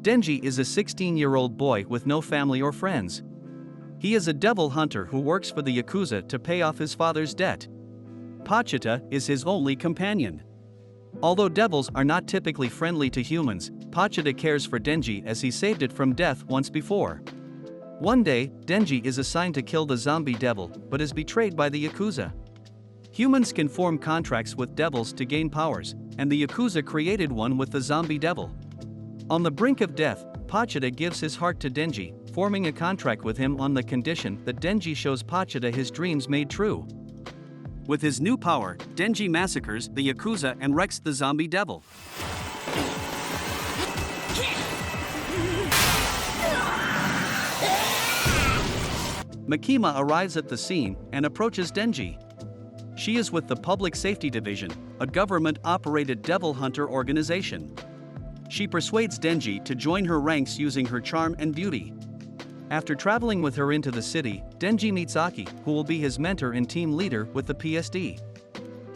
Denji is a 16-year-old boy with no family or friends. He is a devil hunter who works for the Yakuza to pay off his father's debt. Pochita is his only companion. Although devils are not typically friendly to humans, Pochita cares for Denji as he saved it from death once before. One day, Denji is assigned to kill the zombie devil, but is betrayed by the Yakuza. Humans can form contracts with devils to gain powers, and the Yakuza created one with the zombie devil. On the brink of death, Pochita gives his heart to Denji, forming a contract with him on the condition that Denji shows Pochita his dreams made true. With his new power, Denji massacres the Yakuza and wrecks the zombie devil. Makima arrives at the scene and approaches Denji. She is with the Public Safety Division, a government-operated devil hunter organization. She persuades Denji to join her ranks using her charm and beauty. After traveling with her into the city, Denji meets Aki, who will be his mentor and team leader with the PSD.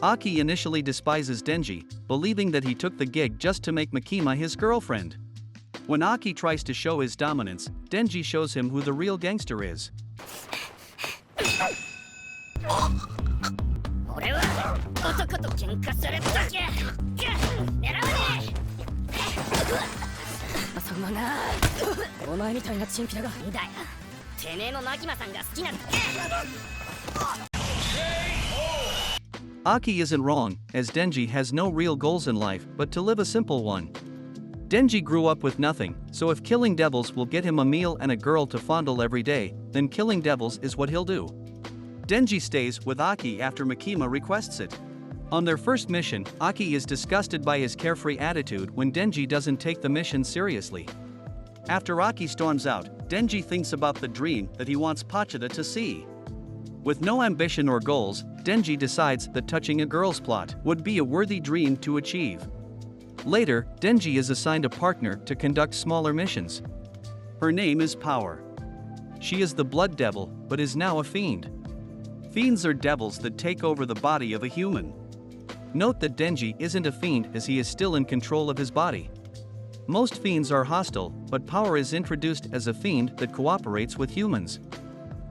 Aki initially despises Denji, believing that he took the gig just to make Makima his girlfriend. When Aki tries to show his dominance, Denji shows him who the real gangster is. 俺は男と喧嘩するだけ狙わねえそんななお前みたいなチンピラがんだよてめえもマキマさんが好きなんだ Aki isn't wrong, as Denji has no real goals in life but to live a simple one. Denji grew up with nothing, so if killing devils will get him a meal and a girl to fondle every day, then killing devils is what he'll do. Denji stays with Aki after Makima requests it. On their first mission, Aki is disgusted by his carefree attitude when Denji doesn't take the mission seriously. After Aki storms out, Denji thinks about the dream that he wants Pochita to see. With no ambition or goals, Denji decides that touching a girl's plot would be a worthy dream to achieve. Later, Denji is assigned a partner to conduct smaller missions. Her name is Power. She is the blood devil, but is now a fiend. Fiends are devils that take over the body of a human. Note that Denji isn't a fiend as he is still in control of his body. Most fiends are hostile, but Power is introduced as a fiend that cooperates with humans.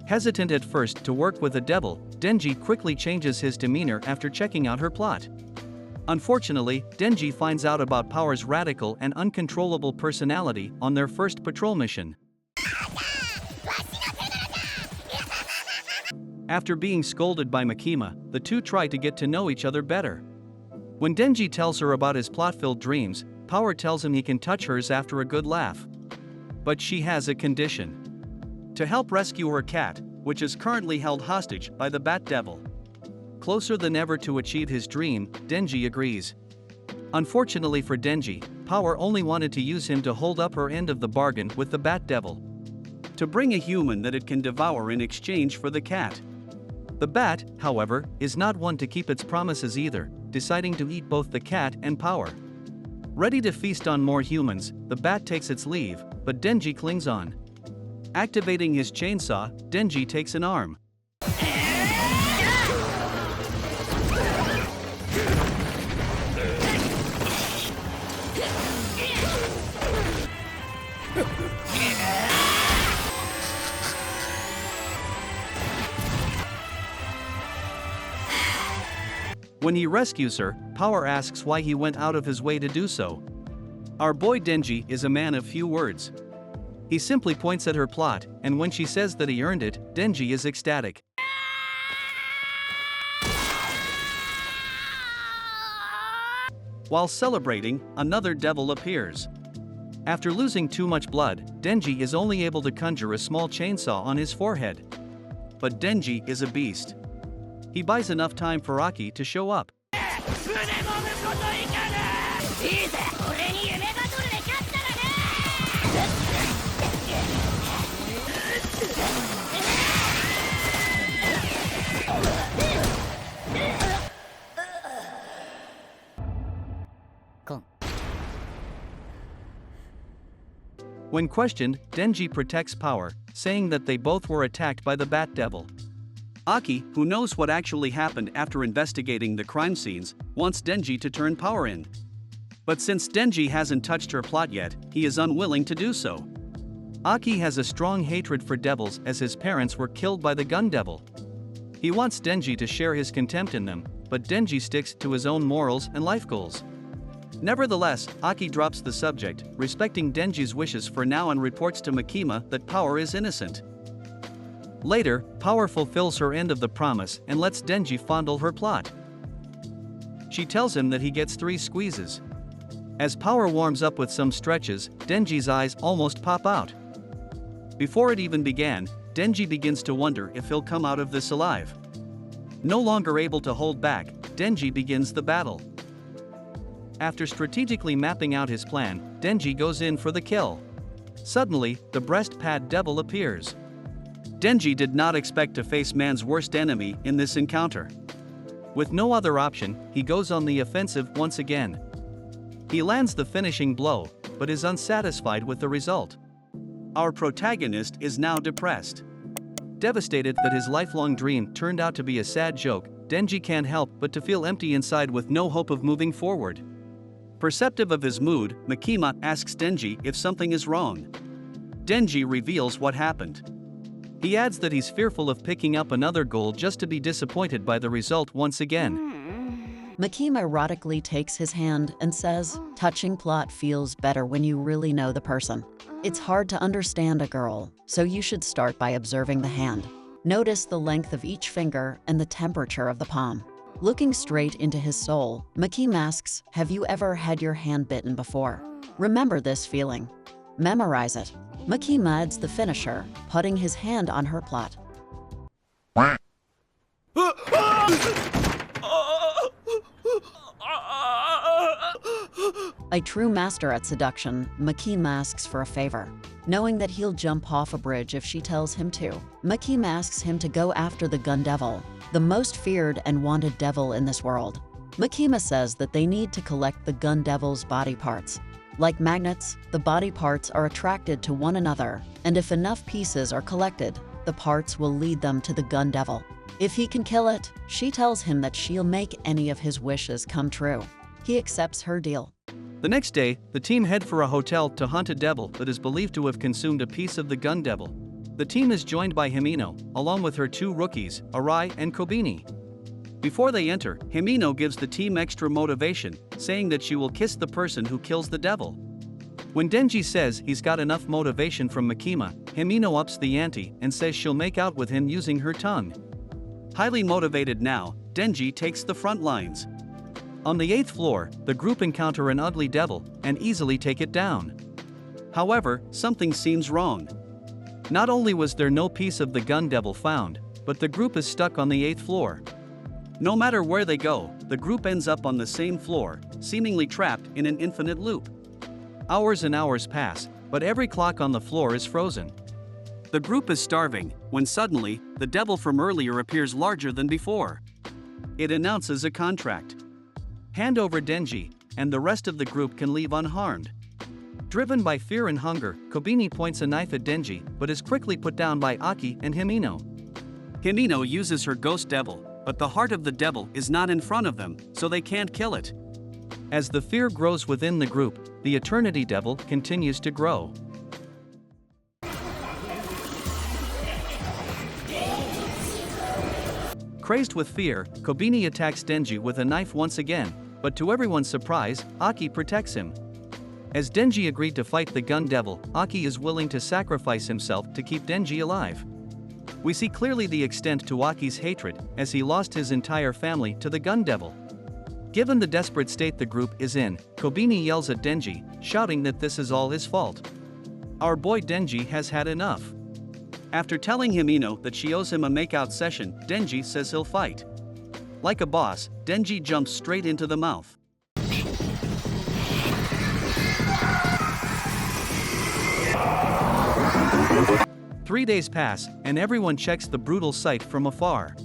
Hesitant at first to work with a devil, Denji quickly changes his demeanor after checking out her plot. Unfortunately, Denji finds out about Power's radical and uncontrollable personality on their first patrol mission. After being scolded by Makima, the two try to get to know each other better. When Denji tells her about his plot-filled dreams, Power tells him he can touch hers after a good laugh. But she has a condition. To help rescue her cat, which is currently held hostage by the Bat Devil. Closer than ever to achieve his dream, Denji agrees. Unfortunately for Denji, Power only wanted to use him to hold up her end of the bargain with the Bat Devil. To bring a human that it can devour in exchange for the cat. The bat, however, is not one to keep its promises either, deciding to eat both the cat and Power. Ready to feast on more humans, the bat takes its leave, but Denji clings on. Activating his chainsaw, Denji takes an arm. When he rescues her, Power asks why he went out of his way to do so. Our boy Denji is a man of few words. He simply points at her plot, and when she says that he earned it, Denji is ecstatic. While celebrating, another devil appears. After losing too much blood, Denji is only able to conjure a small chainsaw on his forehead. But Denji is a beast. He buys enough time for Aki to show up. When questioned, Denji protects Power, saying that they both were attacked by the Bat Devil. Aki, who knows what actually happened after investigating the crime scenes, wants Denji to turn Power in. But since Denji hasn't touched her plot yet, he is unwilling to do so. Aki has a strong hatred for devils as his parents were killed by the gun devil. He wants Denji to share his contempt in them, but Denji sticks to his own morals and life goals. Nevertheless, Aki drops the subject, respecting Denji's wishes for now, and reports to Makima that Power is innocent. Later, Power fulfills her end of the promise and lets Denji fondle her plot. She tells him that he gets 3 squeezes. As Power warms up with some stretches, Denji's eyes almost pop out. Before it even began, Denji begins to wonder if he'll come out of this alive. No longer able to hold back, Denji begins the battle. After strategically mapping out his plan, Denji goes in for the kill. Suddenly, the breast pad devil appears. Denji did not expect to face man's worst enemy in this encounter. With no other option, he goes on the offensive once again. He lands the finishing blow, but is unsatisfied with the result. Our protagonist is now depressed. Devastated that his lifelong dream turned out to be a sad joke, Denji can't help but to feel empty inside with no hope of moving forward. Perceptive of his mood, Makima asks Denji if something is wrong. Denji reveals what happened. He adds that he's fearful of picking up another goal just to be disappointed by the result once again. Makima erotically takes his hand and says, "Touching plot feels better when you really know the person. It's hard to understand a girl, so you should start by observing the hand. Notice the length of each finger and the temperature of the palm." Looking straight into his soul, Makima asks, "Have you ever had your hand bitten before? Remember this feeling. Memorize it." Makima adds the finisher, putting his hand on her plot. A true master at seduction, Makima asks for a favor. Knowing that he'll jump off a bridge if she tells him to, Makima asks him to go after the gun devil, the most feared and wanted devil in this world. Makima says that they need to collect the gun devil's body parts. Like magnets, the body parts are attracted to one another, and if enough pieces are collected, the parts will lead them to the gun devil. If he can kill it, she tells him that she'll make any of his wishes come true. He accepts her deal. The next day, the team head for a hotel to hunt a devil that is believed to have consumed a piece of the gun devil. The team is joined by Himeno, along with her 2 rookies, Arai and Kobeni. Before they enter, Himeno gives the team extra motivation, saying that she will kiss the person who kills the devil. When Denji says he's got enough motivation from Makima, Himeno ups the ante and says she'll make out with him using her tongue. Highly motivated now, Denji takes the front lines. On the 8th floor, the group encounter an ugly devil and easily take it down. However, something seems wrong. Not only was there no piece of the gun devil found, but the group is stuck on the 8th floor. No matter where they go, the group ends up on the same floor, seemingly trapped in an infinite loop. Hours and hours pass, but every clock on the floor is frozen. The group is starving, when suddenly, the devil from earlier appears larger than before. It announces a contract. Hand over Denji, and the rest of the group can leave unharmed. Driven by fear and hunger, Kobeni points a knife at Denji, but is quickly put down by Aki and Himeno. Himeno uses her ghost devil, but the heart of the devil is not in front of them, so they can't kill it. As the fear grows within the group, the Eternity Devil continues to grow. Crazed with fear, Kobeni attacks Denji with a knife once again, but to everyone's surprise, Aki protects him. As Denji agreed to fight the gun devil, Aki is willing to sacrifice himself to keep Denji alive. We see clearly the extent to Aki's hatred, as he lost his entire family to the gun devil. Given the desperate state the group is in, Kobeni yells at Denji, shouting that this is all his fault. Our boy Denji has had enough. After telling Himeno that she owes him a makeout session, Denji says he'll fight. Like a boss, Denji jumps straight into the mouth. Three days pass, and everyone checks the brutal sight from afar.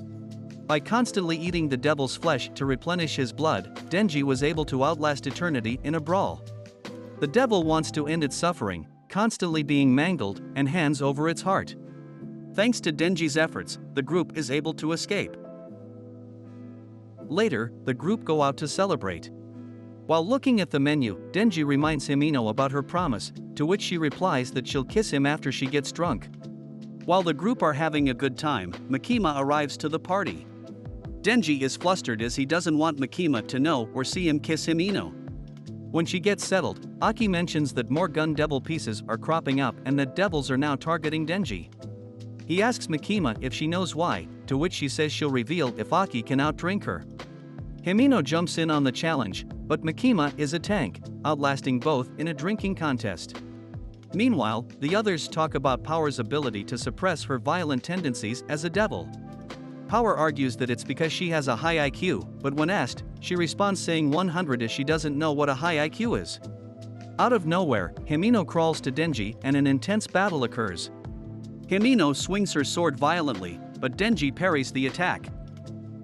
By constantly eating the devil's flesh to replenish his blood, Denji was able to outlast eternity in a brawl. The devil wants to end its suffering, constantly being mangled, and hands over its heart. Thanks to Denji's efforts, the group is able to escape. Later, the group go out to celebrate. While looking at the menu, Denji reminds Himeno about her promise, to which she replies that she'll kiss him after she gets drunk. While the group are having a good time, Makima arrives to the party. Denji is flustered as he doesn't want Makima to know or see him kiss Himeno. When she gets settled, Aki mentions that more gun devil pieces are cropping up and that devils are now targeting Denji. He asks Makima if she knows why, to which she says she'll reveal if Aki can outdrink her. Himeno jumps in on the challenge, but Makima is a tank, outlasting both in a drinking contest. Meanwhile, the others talk about Power's ability to suppress her violent tendencies as a devil. Power argues that it's because she has a high IQ, but when asked, she responds saying 100 as she doesn't know what a high IQ is. Out of nowhere, Himeno crawls to Denji and an intense battle occurs. Himeno swings her sword violently, but Denji parries the attack.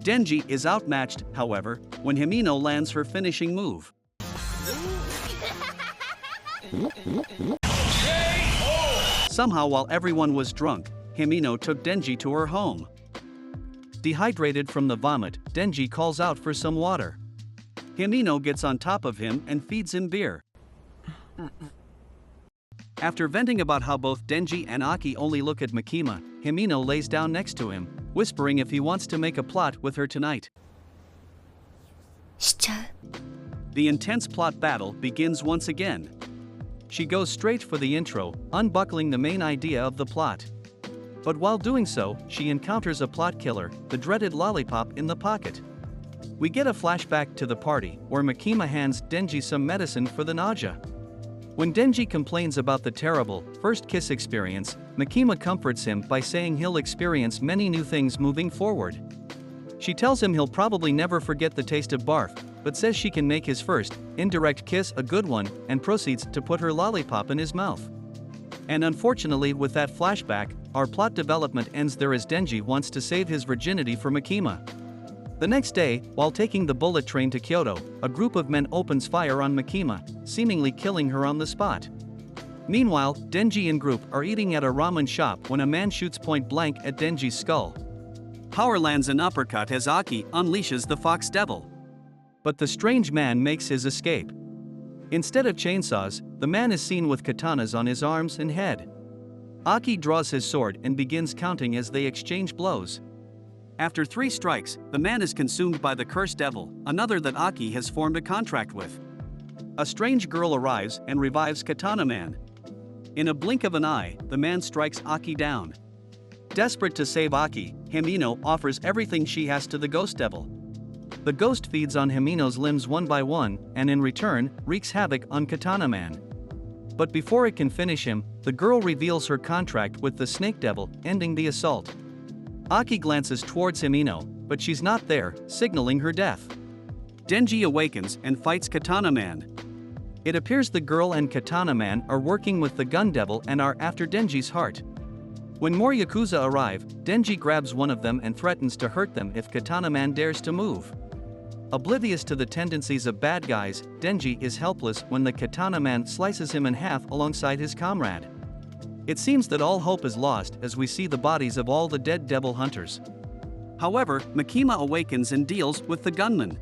Denji is outmatched, however, when Himeno lands her finishing move. Somehow, while everyone was drunk, Himeno took Denji to her home. Dehydrated from the vomit, Denji calls out for some water. Himeno gets on top of him and feeds him beer. After venting about how both Denji and Aki only look at Makima, Himeno lays down next to him, whispering if he wants to make a plot with her tonight. しちゃう The intense plot battle begins once again. She goes straight for the intro, unbuckling the main idea of the plot. But while doing so, she encounters a plot killer, the dreaded lollipop in the pocket. We get a flashback to the party, where Makima hands Denji some medicine for the nausea. When Denji complains about the terrible first kiss experience, Makima comforts him by saying he'll experience many new things moving forward. She tells him he'll probably never forget the taste of barf, but says she can make his first indirect kiss a good one and proceeds to put her lollipop in his mouth. And unfortunately, with that flashback, our plot development ends there as Denji wants to save his virginity for Makima. The next day, while taking the bullet train to Kyoto, a group of men opens fire on Makima, seemingly killing her on the spot. Meanwhile, Denji and group are eating at a ramen shop when a man shoots point blank at Denji's skull. Power lands an uppercut as Aki unleashes the Fox Devil. But the strange man makes his escape. Instead of chainsaws, the man is seen with katanas on his arms and head. Aki draws his sword and begins counting as they exchange blows. After 3 strikes, the man is consumed by the cursed devil, another that Aki has formed a contract with. A strange girl arrives and revives Katana Man. In a blink of an eye, the man strikes Aki down. Desperate to save Aki, Himeno offers everything she has to the ghost devil. The ghost feeds on Himeno's limbs one by one, and in return, wreaks havoc on Katana Man. But before it can finish him, the girl reveals her contract with the snake devil, ending the assault. Aki glances towards Himeno, but she's not there, signaling her death. Denji awakens and fights Katana Man. It appears the girl and Katana Man are working with the gun devil and are after Denji's heart. When more Yakuza arrive, Denji grabs one of them and threatens to hurt them if Katana Man dares to move. Oblivious to the tendencies of bad guys, Denji is helpless when the Katana Man slices him in half alongside his comrade. It seems that all hope is lost as we see the bodies of all the dead devil hunters. However, Makima awakens and deals with the gunman.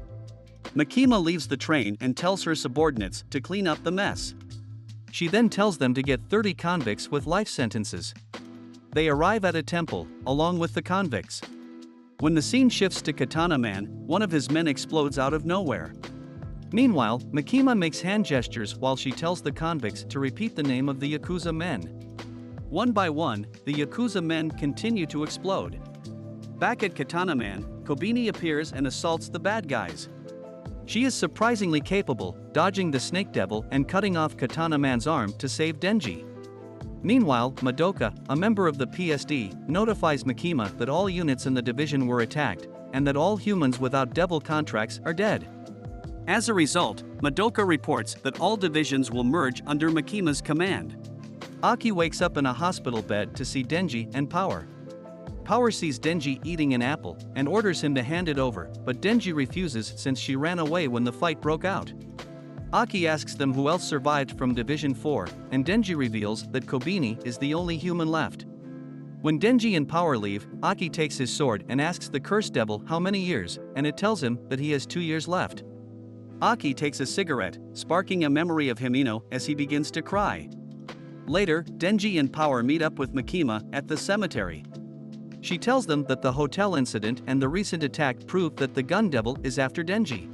Makima leaves the train and tells her subordinates to clean up the mess. She then tells them to get 30 convicts with life sentences. They arrive at a temple, along with the convicts. When the scene shifts to Katana Man, one of his men explodes out of nowhere. Meanwhile, Makima makes hand gestures while she tells the convicts to repeat the name of the Yakuza men. One by one, the Yakuza men continue to explode. Back at Katana Man, Kobeni appears and assaults the bad guys. She is surprisingly capable, dodging the snake devil and cutting off Katana Man's arm to save Denji. Meanwhile, Madoka, a member of the PSD, notifies Makima that all units in the division were attacked, and that all humans without devil contracts are dead. As a result, Madoka reports that all divisions will merge under Makima's command. Aki wakes up in a hospital bed to see Denji and Power. Power sees Denji eating an apple and orders him to hand it over, but Denji refuses since she ran away when the fight broke out. Aki asks them who else survived from Division 4, and Denji reveals that Kobeni is the only human left. When Denji and Power leave, Aki takes his sword and asks the cursed devil how many years, and it tells him that he has 2 years left. Aki takes a cigarette, sparking a memory of Himino as he begins to cry. Later, Denji and Power meet up with Makima at the cemetery. She tells them that the hotel incident and the recent attack prove that the Gun Devil is after Denji.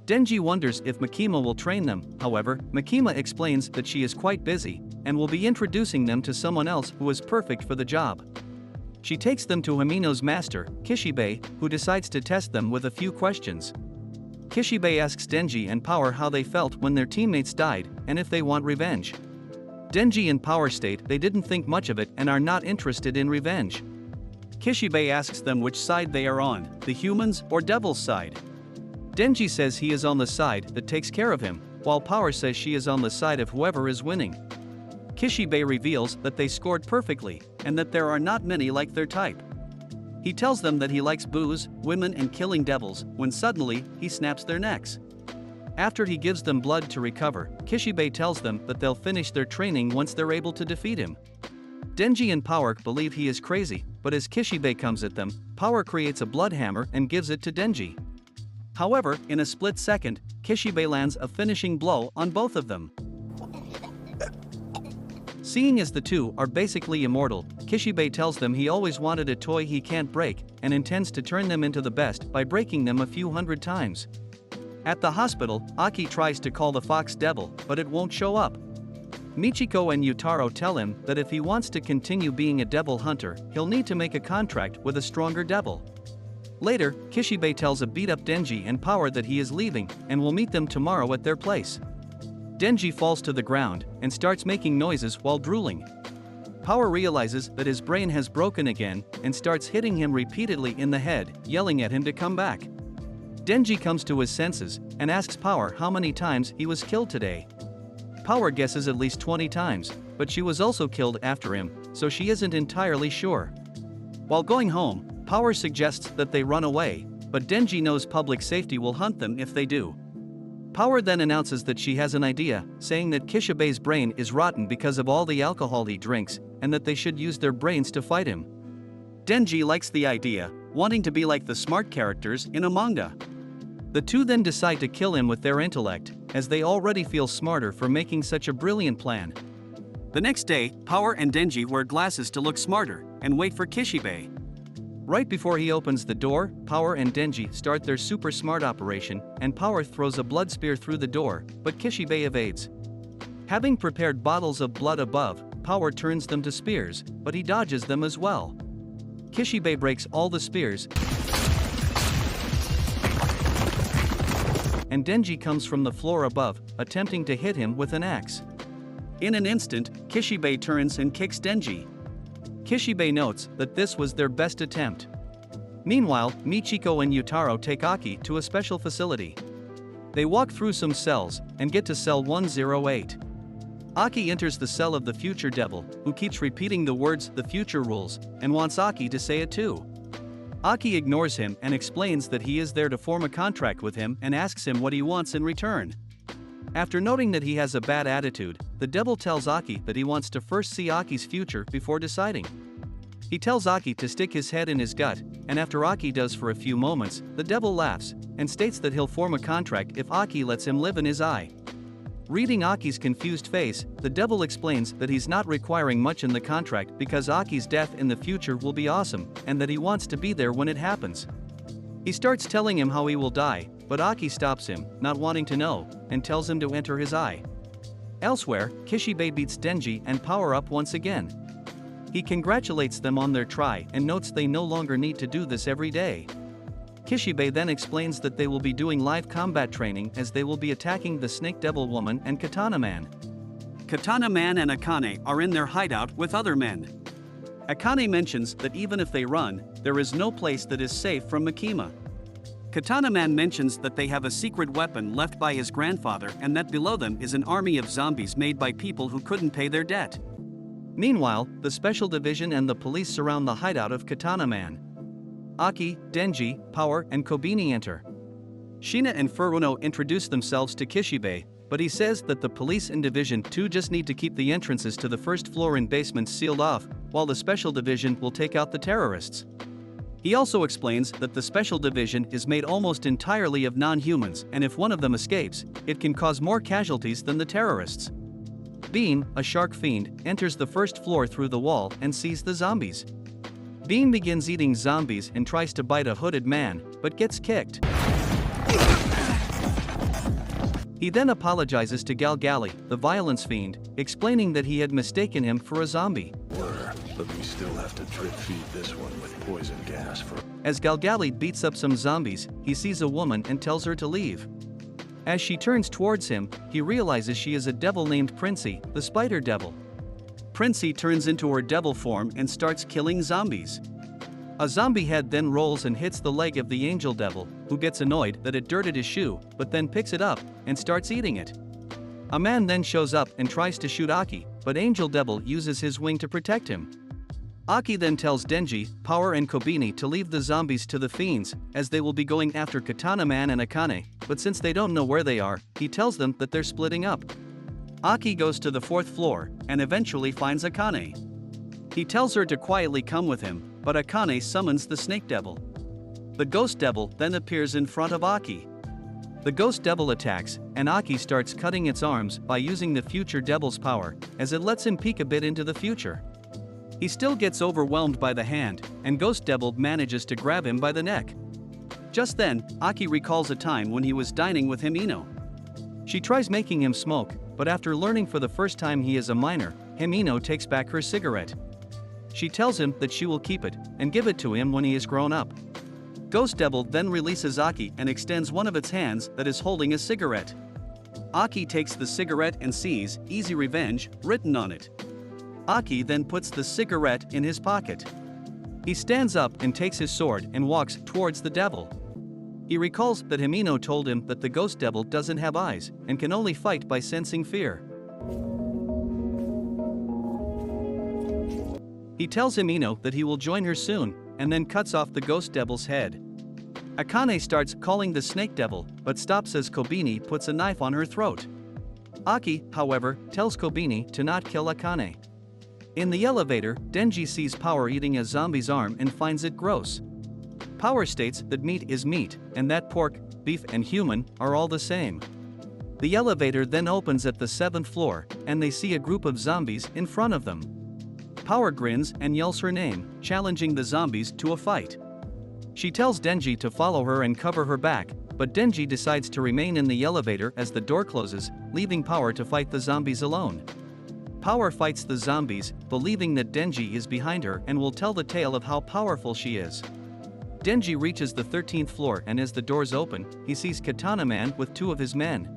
Denji wonders if Makima will train them, however, Makima explains that she is quite busy and will be introducing them to someone else who is perfect for the job. She takes them to Himino's master, Kishibe, who decides to test them with a few questions. Kishibe asks Denji and Power how they felt when their teammates died and if they want revenge. Denji and Power state they didn't think much of it and are not interested in revenge. Kishibe asks them which side they are on, the humans or devil's side. Denji says he is on the side that takes care of him, while Power says she is on the side of whoever is winning. Kishibe reveals that they scored perfectly, and that there are not many like their type. He tells them that he likes booze, women and killing devils, when suddenly, he snaps their necks. After he gives them blood to recover, Kishibe tells them that they'll finish their training once they're able to defeat him. Denji and Power believe he is crazy, but as Kishibe comes at them, Power creates a blood hammer and gives it to Denji. However, in a split second, Kishibe lands a finishing blow on both of them. Seeing as the two are basically immortal, Kishibe tells them he always wanted a toy he can't break and intends to turn them into the best by breaking them a few hundred times. At the hospital, Aki tries to call the Fox Devil, but it won't show up. Michiko and Yutaro tell him that if he wants to continue being a devil hunter, he'll need to make a contract with a stronger devil. Later, Kishibe tells a beat-up Denji and Power that he is leaving and will meet them tomorrow at their place. Denji falls to the ground and starts making noises while drooling. Power realizes that his brain has broken again and starts hitting him repeatedly in the head, yelling at him to come back. Denji comes to his senses and asks Power how many times he was killed today. Power guesses at least 20 times, but she was also killed after him, so she isn't entirely sure. While going home, Power suggests that they run away, but Denji knows public safety will hunt them if they do. Power then announces that she has an idea, saying that Kishibe's brain is rotten because of all the alcohol he drinks, and that they should use their brains to fight him. Denji likes the idea, wanting to be like the smart characters in a manga. The two then decide to kill him with their intellect, as they already feel smarter for making such a brilliant plan. The next day, Power and Denji wear glasses to look smarter, and wait for Kishibe. Right before he opens the door, Power and Denji start their super smart operation, and Power throws a blood spear through the door, but Kishibe evades. Having prepared bottles of blood above, Power turns them to spears, but he dodges them as well. Kishibe breaks all the spears, and Denji comes from the floor above, attempting to hit him with an axe. In an instant, Kishibe turns and kicks Denji. Kishibe notes that this was their best attempt. Meanwhile, Michiko and Yutaro take Aki to a special facility. They walk through some cells and get to cell 108. Aki enters the cell of the future devil, who keeps repeating the words "the future rules" and wants Aki to say it too. Aki ignores him and explains that he is there to form a contract with him and asks him what he wants in return. After noting that he has a bad attitude, the devil tells Aki that he wants to first see Aki's future before deciding. He tells Aki to stick his head in his gut, and after Aki does for a few moments, the devil laughs and states that he'll form a contract if Aki lets him live in his eye. Reading Aki's confused face, the devil explains that he's not requiring much in the contract because Aki's death in the future will be awesome, and that he wants to be there when it happens. He starts telling him how he will die, but Aki stops him, not wanting to know, and tells him to enter his eye. Elsewhere, Kishibe beats Denji and Power up once again. He congratulates them on their try and notes they no longer need to do this every day. Kishibe then explains that they will be doing live combat training as they will be attacking the Snake Devil Woman and Katana Man. Katana Man and Akane are in their hideout with other men. Akane mentions that even if they run, there is no place that is safe from Makima. Katana Man mentions that they have a secret weapon left by his grandfather and that below them is an army of zombies made by people who couldn't pay their debt. Meanwhile, the Special Division and the police surround the hideout of Katana Man. Aki, Denji, Power, and Kobeni enter. Shina and Furuno introduce themselves to Kishibe, but he says that the police in Division 2 just need to keep the entrances to the first floor and basements sealed off, while the Special Division will take out the terrorists. He also explains that the Special Division is made almost entirely of non-humans, and if one of them escapes, it can cause more casualties than the terrorists. Bean, a shark fiend, enters the first floor through the wall and sees the zombies. Bean begins eating zombies and tries to bite a hooded man, but gets kicked. He then apologizes to Galgali, the violence fiend, explaining that he had mistaken him for a zombie. But we still have to drip feed this one with poison gas for... As Galgali beats up some zombies, he sees a woman and tells her to leave. As she turns towards him, he realizes she is a devil named Princey, the spider devil. Princey turns into her devil form and starts killing zombies. A zombie head then rolls and hits the leg of the angel devil, who gets annoyed that it dirted his shoe, but then picks it up and starts eating it. A man then shows up and tries to shoot Aki, but Angel Devil uses his wing to protect him. Aki then tells Denji, Power and Kobeni to leave the zombies to the fiends, as they will be going after Katana Man and Akane, but since they don't know where they are, he tells them that they're splitting up. Aki goes to the 4th floor, and eventually finds Akane. He tells her to quietly come with him, but Akane summons the Snake Devil. The Ghost Devil then appears in front of Aki. The Ghost Devil attacks, and Aki starts cutting its arms by using the Future Devil's power, as it lets him peek a bit into the future. He still gets overwhelmed by the hand, and Ghost Devil manages to grab him by the neck. Just then, Aki recalls a time when he was dining with Himeno. She tries making him smoke, but after learning for the first time he is a minor, Himeno takes back her cigarette. She tells him that she will keep it, and give it to him when he is grown up. Ghost Devil then releases Aki and extends one of its hands that is holding a cigarette. Aki takes the cigarette and sees, Easy Revenge, written on it. Aki then puts the cigarette in his pocket. He stands up and takes his sword and walks towards the devil. He recalls that Himeno told him that the Ghost Devil doesn't have eyes and can only fight by sensing fear. He tells Himeno that he will join her soon, and then cuts off the Ghost Devil's head. Akane starts calling the Snake Devil, but stops as Kobeni puts a knife on her throat. Aki, however, tells Kobeni to not kill Akane. In the elevator, Denji sees Power eating a zombie's arm and finds it gross. Power states that meat is meat, and that pork, beef and human are all the same. The elevator then opens at the 7th floor, and they see a group of zombies in front of them. Power grins and yells her name, challenging the zombies to a fight. She tells Denji to follow her and cover her back, but Denji decides to remain in the elevator as the door closes, leaving Power to fight the zombies alone. Power fights the zombies, believing that Denji is behind her and will tell the tale of how powerful she is. Denji reaches the 13th floor, and as the doors open, he sees Katana Man with 2 of his men.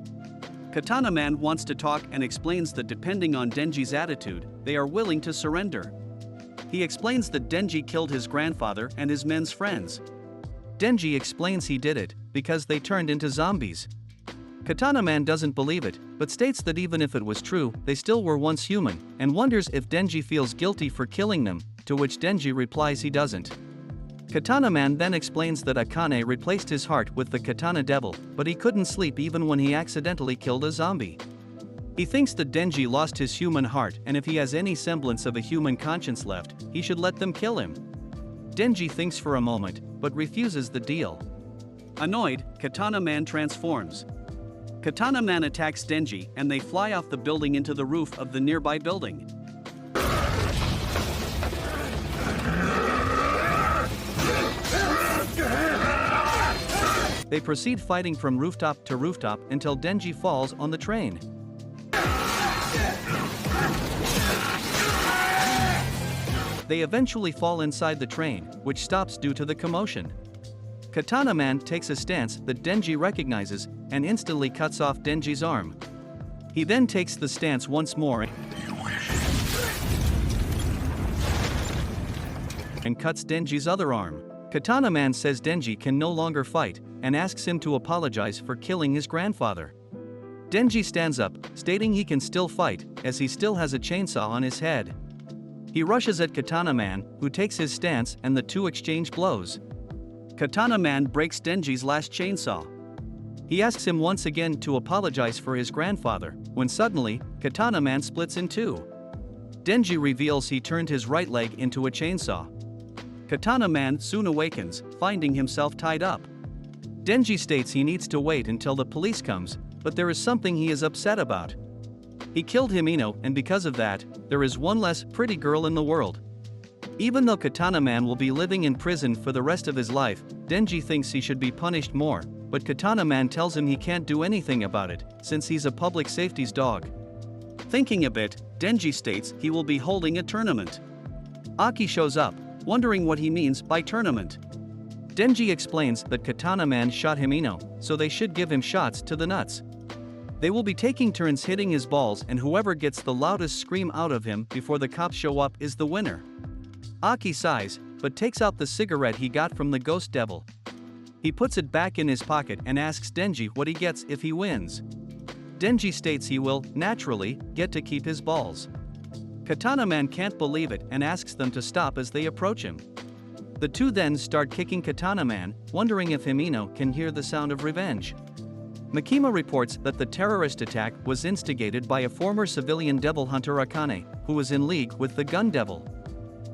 Katana Man wants to talk and explains that depending on Denji's attitude, they are willing to surrender. He explains that Denji killed his grandfather and his men's friends. Denji explains he did it because they turned into zombies. Katana Man doesn't believe it, but states that even if it was true, they still were once human, and wonders if Denji feels guilty for killing them, to which Denji replies he doesn't. Katana Man then explains that Akane replaced his heart with the Katana Devil, but he couldn't sleep even when he accidentally killed a zombie. He thinks that Denji lost his human heart, and if he has any semblance of a human conscience left, he should let them kill him. Denji thinks for a moment, but refuses the deal. Annoyed, Katana Man transforms. Katana Man attacks Denji, and they fly off the building into the roof of the nearby building. They proceed fighting from rooftop to rooftop until Denji falls on the train. They eventually fall inside the train, which stops due to the commotion. Katana Man takes a stance that Denji recognizes and instantly cuts off Denji's arm. He then takes the stance once more and cuts Denji's other arm. Katana Man says Denji can no longer fight and asks him to apologize for killing his grandfather. Denji stands up, stating he can still fight, as he still has a chainsaw on his head. He rushes at Katana Man, who takes his stance, and the 2 exchange blows. Katana Man breaks Denji's last chainsaw. He asks him once again to apologize for his grandfather, when suddenly, Katana Man splits in 2. Denji reveals he turned his right leg into a chainsaw. Katana Man soon awakens, finding himself tied up. Denji states he needs to wait until the police comes, but there is something he is upset about. He killed Himeno, and because of that, there is one less pretty girl in the world. Even though Katana Man will be living in prison for the rest of his life, Denji thinks he should be punished more, but Katana Man tells him he can't do anything about it, since he's a public safety's dog. Thinking a bit, Denji states he will be holding a tournament. Aki shows up, wondering what he means by tournament. Denji explains that Katana Man shot Himeno, so they should give him shots to the nuts. They will be taking turns hitting his balls, and whoever gets the loudest scream out of him before the cops show up is the winner. Aki sighs, but takes out the cigarette he got from the ghost devil. He puts it back in his pocket and asks Denji what he gets if he wins. Denji states he will, naturally, get to keep his balls. Katana Man can't believe it and asks them to stop as they approach him. The two then start kicking Katana Man, wondering if Himeno can hear the sound of revenge. Makima reports that the terrorist attack was instigated by a former civilian devil hunter Akane, who was in league with the Gun Devil.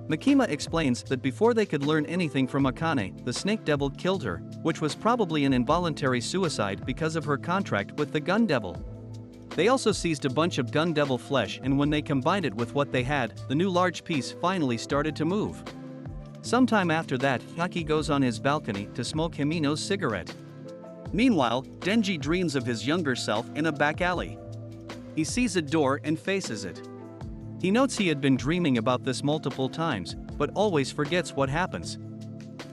Makima explains that before they could learn anything from Akane, the Snake Devil killed her, which was probably an involuntary suicide because of her contract with the Gun Devil. They also seized a bunch of Gun Devil flesh, and when they combined it with what they had, the new large piece finally started to move. Sometime after that, Aki goes on his balcony to smoke Himeno's cigarette. Meanwhile, Denji dreams of his younger self in a back alley. He sees a door and faces it. He notes he had been dreaming about this multiple times, but always forgets what happens.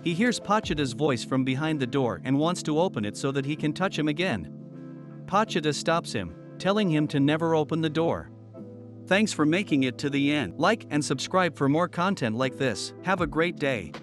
He hears Pachita's voice from behind the door and wants to open it so that he can touch him again. Pachita stops him, telling him to never open the door. Thanks for making it to the end. Like and subscribe for more content like this. Have a great day.